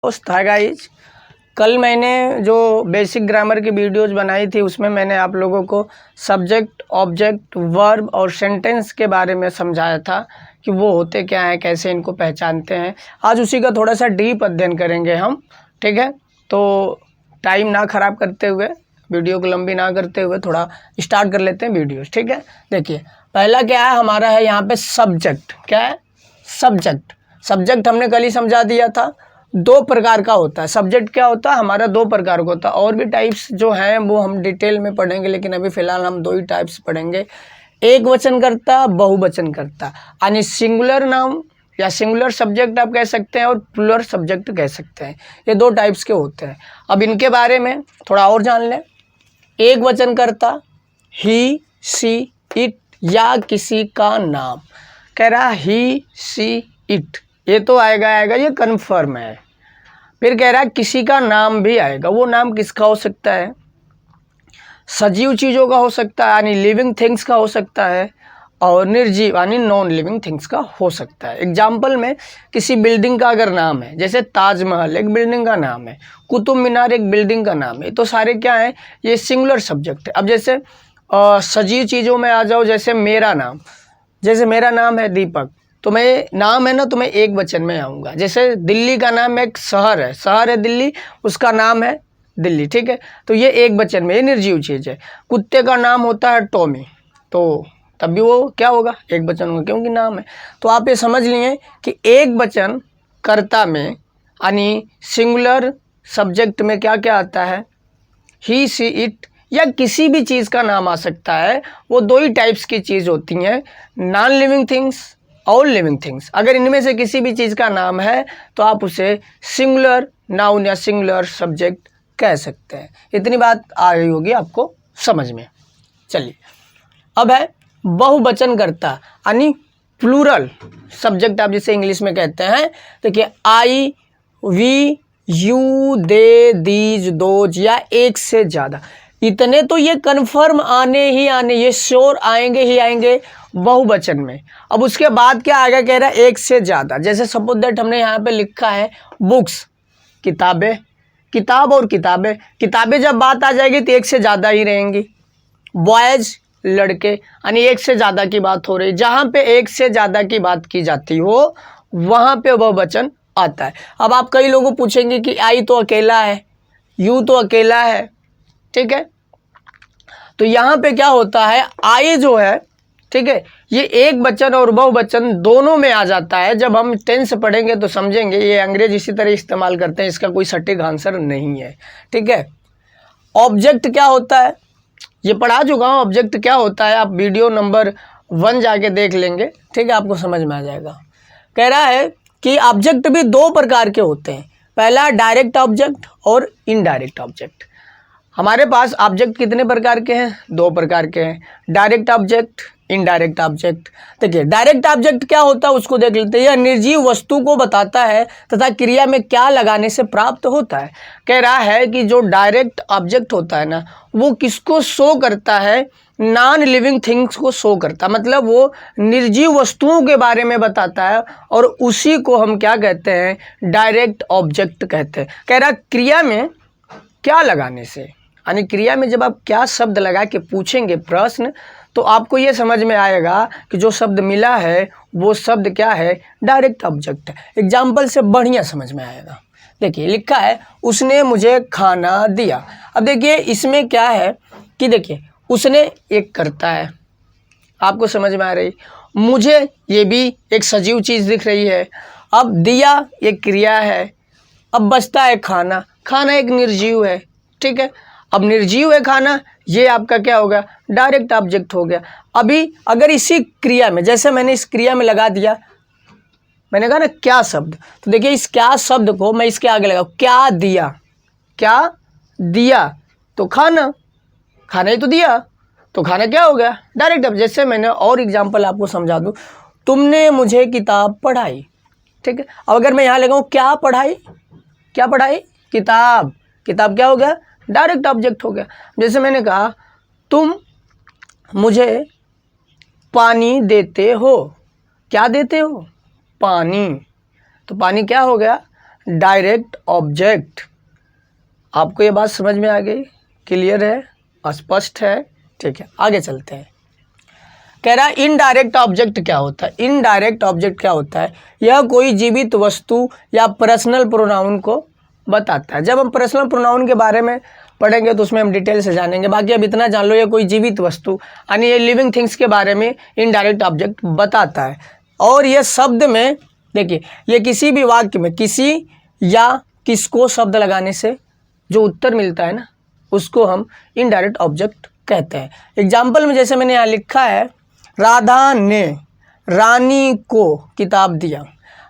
दोस्त hi guys, कल मैंने जो बेसिक ग्रामर की वीडियोज़ बनाई थी उसमें मैंने आप लोगों को सब्जेक्ट, ऑब्जेक्ट, वर्ब और सेंटेंस के बारे में समझाया था कि वो होते क्या हैं, कैसे इनको पहचानते हैं। आज उसी का थोड़ा सा डीप अध्ययन करेंगे हम, ठीक है। तो टाइम ना ख़राब करते हुए, वीडियो को लंबी ना करते हुए थोड़ा स्टार्ट कर लेते हैं वीडियोज़, ठीक है। देखिए, पहला क्या है हमारा है यहाँ पे सब्जेक्ट। क्या है? सब्जेक्ट। सब्जेक्ट हमने कल ही समझा दिया था, दो प्रकार का होता है। सब्जेक्ट क्या होता है हमारा? दो प्रकार का होता है। और भी टाइप्स जो हैं वो हम डिटेल में पढ़ेंगे, लेकिन अभी फ़िलहाल हम दो ही टाइप्स पढ़ेंगे। एक वचनकर्ता, बहुवचनकर्ता, यानी सिंगुलर नाउन या सिंगुलर सब्जेक्ट आप कह सकते हैं और प्लूरल सब्जेक्ट कह सकते हैं। ये दो टाइप्स के होते हैं। अब इनके बारे में थोड़ा और जान लें। एक वचनकर्ता, ही, सी, इट या किसी का नाम। कह रहा ही, सी, इट, ये तो आएगा, ये कन्फर्म है। फिर कह रहा है किसी का नाम भी आएगा। वो नाम किसका हो सकता है? सजीव चीज़ों का हो सकता है, यानी लिविंग थिंग्स का हो सकता है, और निर्जीव यानी नॉन लिविंग थिंग्स का हो सकता है। एग्जाम्पल में किसी बिल्डिंग का अगर नाम है, जैसे ताजमहल एक बिल्डिंग का नाम है, कुतुब मीनार एक बिल्डिंग का नाम है, तो सारे क्या हैं? ये सिंगुलर सब्जेक्ट है। अब जैसे सजीव चीज़ों में आ जाओ, जैसे मेरा नाम, जैसे मेरा नाम है दीपक, तो मैं नाम है ना, तो मैं एक वचन में आऊँगा। जैसे दिल्ली का नाम एक शहर है दिल्ली, उसका नाम है दिल्ली, ठीक है। तो ये एक वचन में, ये निर्जीव चीज़ है। कुत्ते का नाम होता है टॉमी, तो तब भी वो क्या होगा? एक वचन होगा, क्योंकि नाम है। तो आप ये समझ लिए कि एक वचन कर्ता में यानी सिंगुलर सब्जेक्ट में क्या क्या आता है? ही, सी, इट या किसी भी चीज़ का नाम आ सकता है। वो दो ही टाइप्स की चीज़ होती हैं, नॉन लिविंग थिंग्स और लिविंग थिंग्स। अगर इनमें से किसी भी चीज़ का नाम है तो आप उसे सिंगुलर नाउन या सिंगुलर सब्जेक्ट कह सकते हैं। इतनी बात आ गई होगी आपको समझ में। चलिए, अब है बहुवचनकर्ता यानी प्लूरल सब्जेक्ट, आप जिसे इंग्लिश में कहते हैं। देखिए, I, we, you, they, these, those या एक से ज़्यादा, इतने तो ये कन्फर्म आने ही आने, ये श्योर आएंगे ही आएंगे बहुवचन में। अब उसके बाद क्या आगे कह रहा है? एक से ज़्यादा। जैसे सपोज दैट हमने यहाँ पे लिखा है बुक्स, किताबें, किताब और किताबें। किताबें जब बात आ जाएगी तो एक से ज़्यादा ही रहेंगी। बॉयज़, लड़के, यानी एक से ज़्यादा की बात हो रही। जहाँ पे एक से ज़्यादा की बात की जाती हो वहाँ पे बहुवचन आता है। अब आप कई लोगों पूछेंगे कि आई तो अकेला है, यू तो अकेला है, ठीक है। तो यहाँ पे क्या होता है? आई जो है, ठीक है, ये एक वचन और बहुवचन दोनों में आ जाता है। जब हम टेंस पढ़ेंगे तो समझेंगे। ये अंग्रेज इसी तरह इस्तेमाल करते हैं, इसका कोई सटीक आंसर नहीं है, ठीक है। ऑब्जेक्ट क्या होता है? ये पढ़ा चुका हूँ। ऑब्जेक्ट क्या होता है आप वीडियो नंबर 1 जाके देख लेंगे, ठीक है, आपको समझ में आ जाएगा। कह रहा है कि ऑब्जेक्ट भी दो प्रकार के होते हैं। पहला डायरेक्ट ऑब्जेक्ट और इनडायरेक्ट ऑब्जेक्ट। हमारे पास ऑब्जेक्ट कितने प्रकार के हैं? दो प्रकार के हैं, डायरेक्ट ऑब्जेक्ट, इनडायरेक्ट ऑब्जेक्ट। देखिए, डायरेक्ट ऑब्जेक्ट क्या होता है उसको देख लेते हैं। यह निर्जीव वस्तु को बताता है तथा क्रिया में क्या लगाने से प्राप्त होता है। कह रहा है कि जो डायरेक्ट ऑब्जेक्ट होता है ना, वो किसको शो करता है? नॉन लिविंग थिंग्स को शो करता है। मतलब वो निर्जीव वस्तुओं के बारे में बताता है, और उसी को हम क्या कहते हैं? डायरेक्ट ऑब्जेक्ट कहते हैं। कह रहा क्रिया में क्या लगाने से, यानी क्रिया में जब आप क्या शब्द लगा के पूछेंगे प्रश्न, तो आपको ये समझ में आएगा कि जो शब्द मिला है वो शब्द क्या है? डायरेक्ट ऑब्जेक्ट है। एग्जाम्पल से बढ़िया समझ में आएगा। देखिए, लिखा है उसने मुझे खाना दिया। अब देखिए इसमें क्या है कि देखिए, उसने एक कर्ता है, आपको समझ में आ रही। मुझे, ये भी एक सजीव चीज़ दिख रही है। अब दिया एक क्रिया है। अब बचता है खाना, खाना एक निर्जीव है, ठीक है। अब निर्जीव है खाना, ये आपका क्या हो गया? डायरेक्ट ऑब्जेक्ट हो गया। अभी अगर इसी क्रिया में, जैसे मैंने इस क्रिया में लगा दिया, मैंने कहा ना क्या शब्द, तो देखिए इस क्या शब्द को मैं इसके आगे लगाऊँ, क्या दिया, क्या दिया, तो खाना, खाना ही तो दिया, तो खाना क्या हो गया? Direct object. जैसे मैंने और एग्जाम्पल आपको समझा दूँ, तुमने मुझे किताब पढ़ाई, ठीक है। अब अगर मैं यहाँ लगाऊँ क्या पढ़ाई, क्या पढ़ाई? किताब, किताब क्या हो गया? डायरेक्ट ऑब्जेक्ट हो गया। जैसे मैंने कहा तुम मुझे पानी देते हो, क्या देते हो? पानी, तो पानी क्या हो गया? Direct object. आपको ये बात समझ में आ गई? क्लियर है? स्पष्ट है? ठीक है, आगे चलते हैं। कह रहा है इनडायरेक्ट ऑब्जेक्ट क्या होता है? इनडायरेक्ट ऑब्जेक्ट क्या होता है? यह कोई जीवित वस्तु या पर्सनल प्रोनाउन को बताता है। जब हम पर्सनल प्रोनाउन के बारे में पढ़ेंगे तो उसमें हम डिटेल से जानेंगे। बाकी अब इतना जान लो, ये कोई जीवित वस्तु यानी ये लिविंग थिंग्स के बारे में इनडायरेक्ट ऑब्जेक्ट बताता है। और ये शब्द में देखिए, ये किसी भी वाक्य में किसी या किसको शब्द लगाने से जो उत्तर मिलता है ना, उसको हम इनडायरेक्ट ऑब्जेक्ट कहते हैं। एग्जाम्पल में जैसे मैंने यहाँ लिखा है, राधा ने रानी को किताब दिया।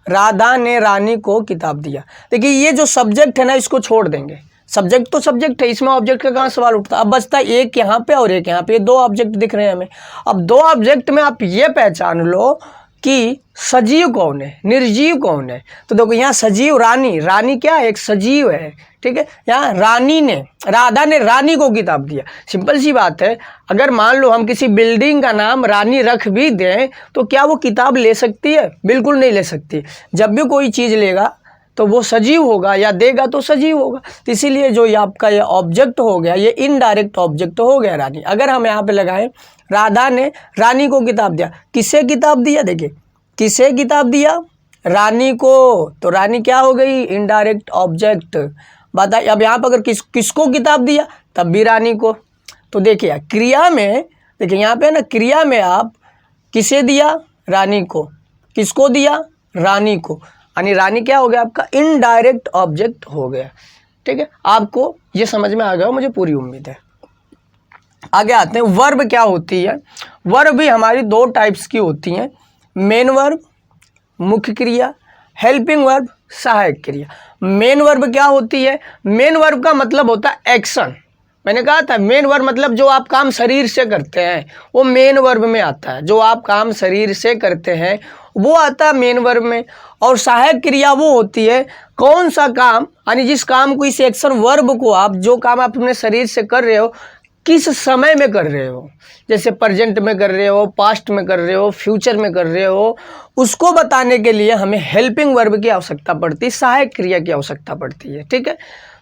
राधा ने रानी को किताब दिया। देखिए ये जो सब्जेक्ट है ना, इसको छोड़ देंगे। सब्जेक्ट तो सब्जेक्ट है, इसमें ऑब्जेक्ट का कहाँ सवाल उठता है। अब बचता है एक यहाँ पे और एक यहाँ पे, दो ऑब्जेक्ट दिख रहे हैं हमें। अब दो ऑब्जेक्ट में आप ये पहचान लो कि सजीव कौन है, निर्जीव कौन है। तो देखो यहाँ सजीव रानी, रानी क्या है? एक सजीव है, ठीक है। यहाँ रानी ने, राधा ने रानी को किताब दिया। सिंपल सी बात है, अगर मान लो हम किसी बिल्डिंग का नाम रानी रख भी दें तो क्या वो किताब ले सकती है? बिल्कुल नहीं ले सकती। जब भी कोई चीज़ लेगा तो वो सजीव होगा, या देगा तो सजीव होगा। तो इसीलिए जो ये आपका ये ऑब्जेक्ट हो गया, ये इनडायरेक्ट ऑब्जेक्ट हो गया रानी। अगर हम यहाँ पे लगाएं, राधा ने रानी को किताब दिया। किसे किताब दिया? देखिए किसे किताब दिया? रानी को। तो रानी क्या हो गई? Indirect object. बताइए अब यहाँ पर अगर किसको किताब दिया, तब भी रानी को। तो देखिए क्रिया में, देखिए यहाँ पे ना, क्रिया में आप किसे दिया? रानी को। किसको दिया? रानी को। यानी रानी क्या हो गया? आपका इनडायरेक्ट ऑब्जेक्ट हो गया। ठीक है, आपको ये समझ में आ गया, मुझे पूरी उम्मीद है। आगे आते हैं, वर्ब क्या होती है। वर्ब भी हमारी दो टाइप्स की होती हैं, मेन वर्ब मुख्य क्रिया, हेल्पिंग वर्ब सहायक क्रिया। मेन वर्ब क्या होती है? मेन वर्ब का मतलब होता है एक्शन। मैंने कहा था मेन वर्ब मतलब जो आप काम शरीर से करते हैं वो मेन वर्ब में आता है। जो आप काम शरीर से करते हैं वो आता है मेन वर्ब में। और सहायक क्रिया वो होती है कौन सा काम, यानी जिस काम को, इस एक्शन वर्ब को आप, जो काम आप अपने शरीर से कर रहे हो, किस समय में कर रहे हो। जैसे प्रेजेंट में कर रहे हो, पास्ट में कर रहे हो, फ्यूचर में कर रहे हो, उसको बताने के लिए हमें हेल्पिंग वर्ब की आवश्यकता पड़ती है, सहायक क्रिया की आवश्यकता पड़ती है। ठीक है,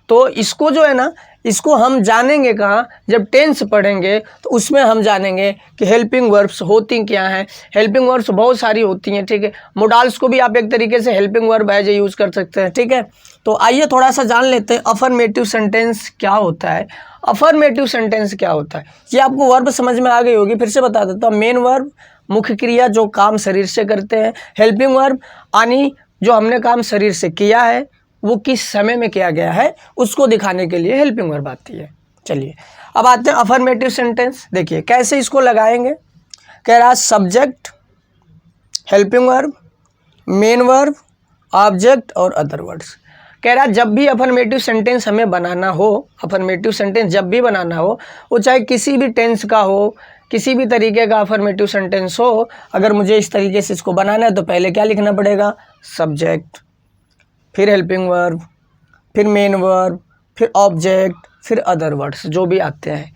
तो इसको जो है ना, इसको हम जानेंगे कहाँ? जब टेंस पढ़ेंगे तो उसमें हम जानेंगे कि हेल्पिंग वर्ब्स होती क्या हैं। हेल्पिंग वर्ब्स बहुत सारी होती हैं। ठीक है, मोडाल्स को भी आप एक तरीके से helping verb as a use कर सकते हैं। ठीक है, तो आइए थोड़ा सा जान लेते हैं अफर्मेटिव सेंटेंस क्या होता है। अफर्मेटिव सेंटेंस क्या होता है, ये आपको वर्ब समझ में आ गई होगी, फिर से बता देता हूँ। मेन वर्ब मुख्य क्रिया जो काम शरीर से करते हैं, हेल्पिंग वर्ब यानी जो हमने काम शरीर से किया है वो किस समय में किया गया है उसको दिखाने के लिए हेल्पिंग वर्ब आती है। चलिए अब आते हैं अफर्मेटिव सेंटेंस। देखिए कैसे इसको लगाएंगे। कह रहा subject, helping verb, main verb, object और अदर वर्ड्स। कह रहा जब भी अफर्मेटिव सेंटेंस हमें बनाना हो, अफर्मेटिव सेंटेंस जब भी बनाना हो, वो चाहे किसी भी टेंस का हो, किसी भी तरीके का अफर्मेटिव सेंटेंस हो, अगर मुझे इस तरीके से इसको बनाना है तो पहले क्या लिखना पड़ेगा? सब्जेक्ट, फिर हेल्पिंग वर्ब, फिर मेन वर्ब, फिर ऑब्जेक्ट, फिर अदर वर्ड्स जो भी आते हैं।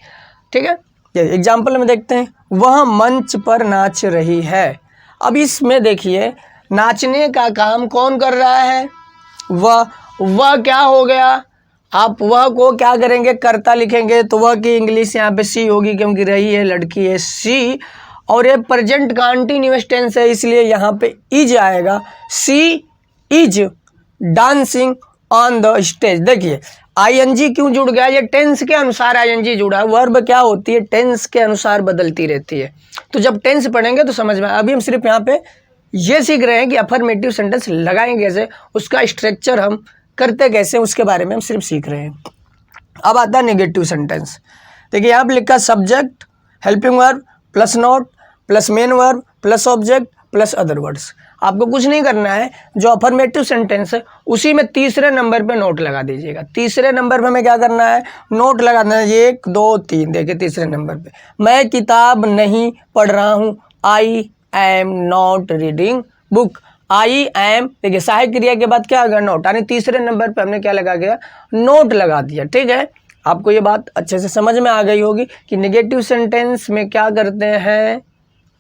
ठीक है, ये एग्जाम्पल में देखते हैं। वह मंच पर नाच रही है। अब इसमें देखिए नाचने का काम कौन कर रहा है? वह क्या हो गया? आप वह को क्या करेंगे? कर्ता लिखेंगे तो वह की इंग्लिश यहाँ पे सी होगी क्योंकि रही है, लड़की है, सी। और ये प्रेजेंट कंटीन्यूअस टेंस है इसलिए यहाँ पे इज आएगा। She is dancing on the stage. देखिए आईएनजी क्यों जुड़ गया? ये टेंस के अनुसार आईएनजी जुड़ा है। वर्ब क्या होती है? टेंस के अनुसार बदलती रहती है। तो जब टेंस पढ़ेंगे तो समझ में। अभी हम सिर्फ यहाँ पे ये सीख रहे हैं कि अफर्मेटिव सेंटेंस लगाएंगे कैसे, उसका स्ट्रक्चर हम करते कैसे, उसके बारे में हम सिर्फ सीख रहे हैं। अब आता है नेगेटिव सेंटेंस। देखिए यहाँ पे लिखा subject, helping verb plus note plus main verb plus object plus other words. आपको कुछ नहीं करना है, जो अफर्मेटिव सेंटेंस है उसी में तीसरे नंबर पे नोट लगा दीजिएगा। तीसरे नंबर पे हमें क्या करना है? नोट लगाना है। 1 2 3। देखिए तीसरे नंबर पे मैं किताब नहीं पढ़ रहा हूँ। I am not reading book. I am, देखिए सहायक क्रिया के बाद क्या होगा? नोट। यानी तीसरे नंबर पे हमने क्या लगा दिया? नोट लगा दिया। ठीक है, आपको ये बात अच्छे से समझ में आ गई होगी कि नेगेटिव सेंटेंस में क्या करते हैं?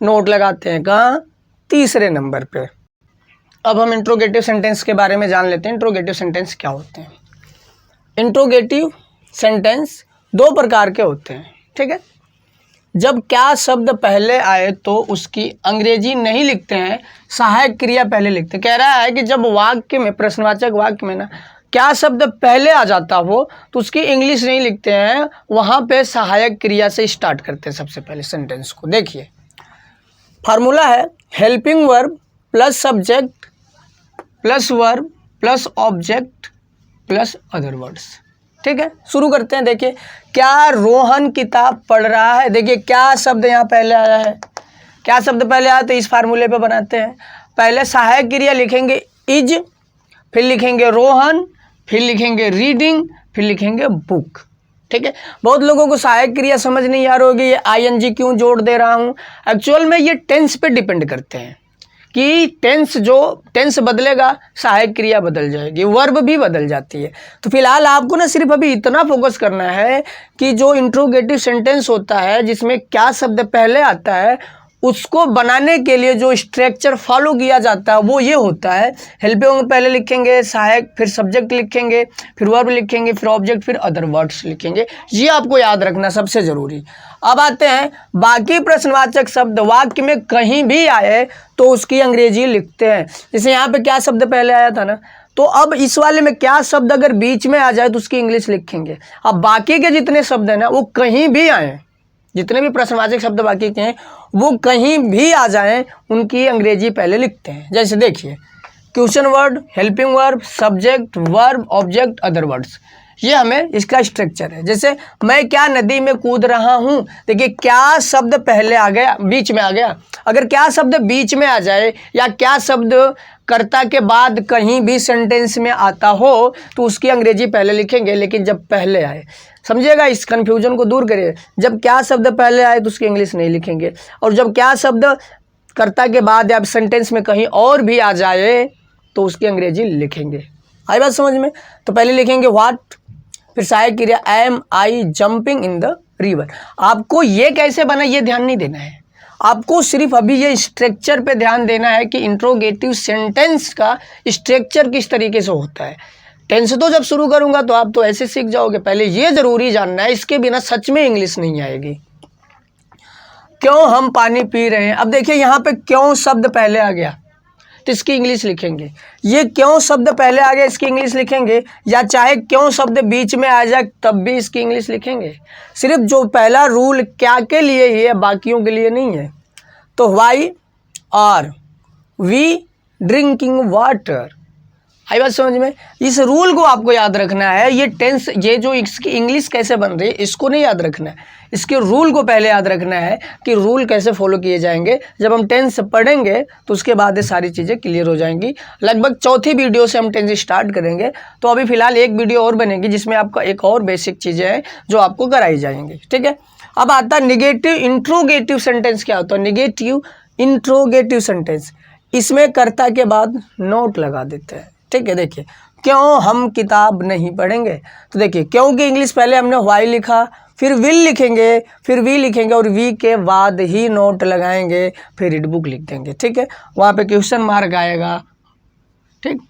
नोट लगाते हैं। कहाँ? तीसरे नंबर पे। अब हम इंट्रोगेटिव सेंटेंस के बारे में जान लेते हैं। इंट्रोगेटिव सेंटेंस क्या होते हैं। इंट्रोगेटिव सेंटेंस दो प्रकार के होते हैं, ठीक है। जब क्या शब्द पहले आए तो उसकी अंग्रेजी नहीं लिखते हैं, सहायक क्रिया पहले लिखते हैं। कह रहा है कि जब वाक्य में, प्रश्नवाचक वाक्य में ना क्या शब्द पहले आ जाता हो तो उसकी इंग्लिश नहीं लिखते हैं, वहाँ पे सहायक क्रिया से स्टार्ट करते हैं सबसे पहले सेंटेंस को। देखिए फार्मूला है helping verb plus subject plus verb plus object plus other words, ठीक है। शुरू करते हैं। देखिए क्या रोहन किताब पढ़ रहा है। देखिए क्या शब्द यहाँ पहले आया है, क्या शब्द पहले आया तो इस फार्मूले पे बनाते हैं। पहले सहायक क्रिया लिखेंगे इज, फिर लिखेंगे रोहन, फिर लिखेंगे रीडिंग, फिर लिखेंगे बुक, ठीक है। बहुत लोगों को सहायक क्रिया समझ नहीं आ रही होगी, ये आईएनजी क्यों जोड़ दे रहा हूँ। एक्चुअल में ये टेंस पे डिपेंड करते हैं कि टेंस बदलेगा सहायक क्रिया बदल जाएगी, वर्ब भी बदल जाती है। तो फिलहाल आपको ना सिर्फ अभी इतना फोकस करना है कि जो इंट्रोगेटिव सेंटेंस होता है जिसमें क्या शब्द पहले आता है उसको बनाने के लिए जो स्ट्रक्चर फॉलो किया जाता है वो ये होता है। हेल्पिंग पहले लिखेंगे, सहायक, फिर सब्जेक्ट लिखेंगे, फिर वर्ब लिखेंगे, फिर ऑब्जेक्ट, फिर अदर वर्ड्स लिखेंगे। ये आपको याद रखना सबसे ज़रूरी। अब आते हैं बाकी प्रश्नवाचक शब्द वाक्य में कहीं भी आए तो उसकी अंग्रेजी लिखते हैं। जैसे यहाँ पे क्या शब्द पहले आया था ना, तो अब इस वाले में क्या शब्द अगर बीच में आ जाए तो उसकी इंग्लिश लिखेंगे। अब बाकी के जितने शब्द हैं ना वो कहीं भी आए, जितने भी प्रश्नवाचक शब्द बाकी के हैं वो कहीं भी आ जाएं उनकी अंग्रेजी पहले लिखते हैं। जैसे देखिए question word, helping verb, subject, verb, object, other words, ये हमें इसका स्ट्रक्चर है। जैसे मैं क्या नदी में कूद रहा हूँ, देखिए क्या शब्द पहले आ गया, बीच में आ गया। अगर क्या शब्द बीच में आ जाए या क्या शब्द कर्ता के बाद कहीं भी सेंटेंस में आता हो तो उसकी अंग्रेजी पहले लिखेंगे, लेकिन जब पहले आए, समझिएगा इस कन्फ्यूजन को दूर करिए, जब क्या शब्द पहले आए तो उसकी इंग्लिश नहीं लिखेंगे, और जब क्या शब्द कर्ता के बाद या सेंटेंस में कहीं और भी आ जाए तो उसकी अंग्रेजी लिखेंगे। आई बात समझ में। तो पहले लिखेंगे व्हाट, फिर सहायक क्रिया am I jumping in the river. आपको ये कैसे बना ये ध्यान नहीं देना है, आपको सिर्फ अभी ये स्ट्रक्चर पे ध्यान देना है कि इंट्रोगेटिव सेंटेंस का स्ट्रक्चर किस तरीके से होता है। टेंस तो जब शुरू करूंगा तो आप तो ऐसे सीख जाओगे, पहले ये जरूरी जानना है, इसके बिना सच में इंग्लिश नहीं आएगी। क्यों हम पानी पी रहे हैं, अब देखिए यहाँ पे क्यों शब्द पहले आ गया तो इसकी इंग्लिश लिखेंगे। ये क्यों शब्द पहले आ गया इसकी इंग्लिश लिखेंगे, या चाहे क्यों शब्द बीच में आ जाए तब भी इसकी इंग्लिश लिखेंगे। सिर्फ जो पहला रूल क्या के लिए ही है, बाकियों के लिए नहीं है। तो why are we drinking water, आई बात समझ में। इस रूल को आपको याद रखना है। ये टेंस, ये जो इसकी इंग्लिश कैसे बन रही है इसको नहीं याद रखना है, इसके रूल को पहले याद रखना है कि रूल कैसे फॉलो किए जाएंगे। जब हम टेंस पढ़ेंगे तो उसके बाद ये सारी चीज़ें क्लियर हो जाएंगी। लगभग चौथी वीडियो से हम टेंस स्टार्ट करेंगे, तो अभी फिलहाल एक वीडियो और बनेगी जिसमें आपका एक और बेसिक चीज़ें हैं जो आपको कराई जाएंगी, ठीक है। अब आता है निगेटिव इंट्रोगेटिव सेंटेंस। क्या होता है निगेटिव इंट्रोगेटिव सेंटेंस, इसमें कर्ता के बाद नोट लगा देते हैं, ठीक है। देखिए क्यों हम किताब नहीं पढ़ेंगे, तो देखिए क्यों की इंग्लिश पहले हमने व्हाई लिखा, फिर विल लिखेंगे, फिर वी लिखेंगे और वी के बाद ही नोट लगाएंगे, फिर रीड बुक लिख देंगे, ठीक है। वहाँ पे क्वेश्चन मार्क आएगा, ठीक।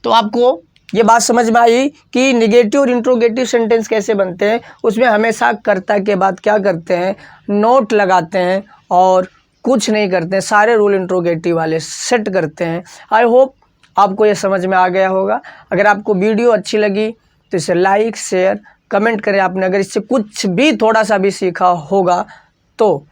तो आपको ये बात समझ में आई कि निगेटिव और इंट्रोगेटिव सेंटेंस कैसे बनते हैं। उसमें हमेशा कर्ता के बाद क्या करते हैं, नोट लगाते हैं और कुछ नहीं करते हैं, सारे रूल इंट्रोगेटिव वाले सेट करते हैं। आई होप आपको ये समझ में आ गया होगा। अगर आपको वीडियो अच्छी लगी तो इसे लाइक शेयर कमेंट करें। आपने अगर इससे कुछ भी थोड़ा सा भी सीखा होगा तो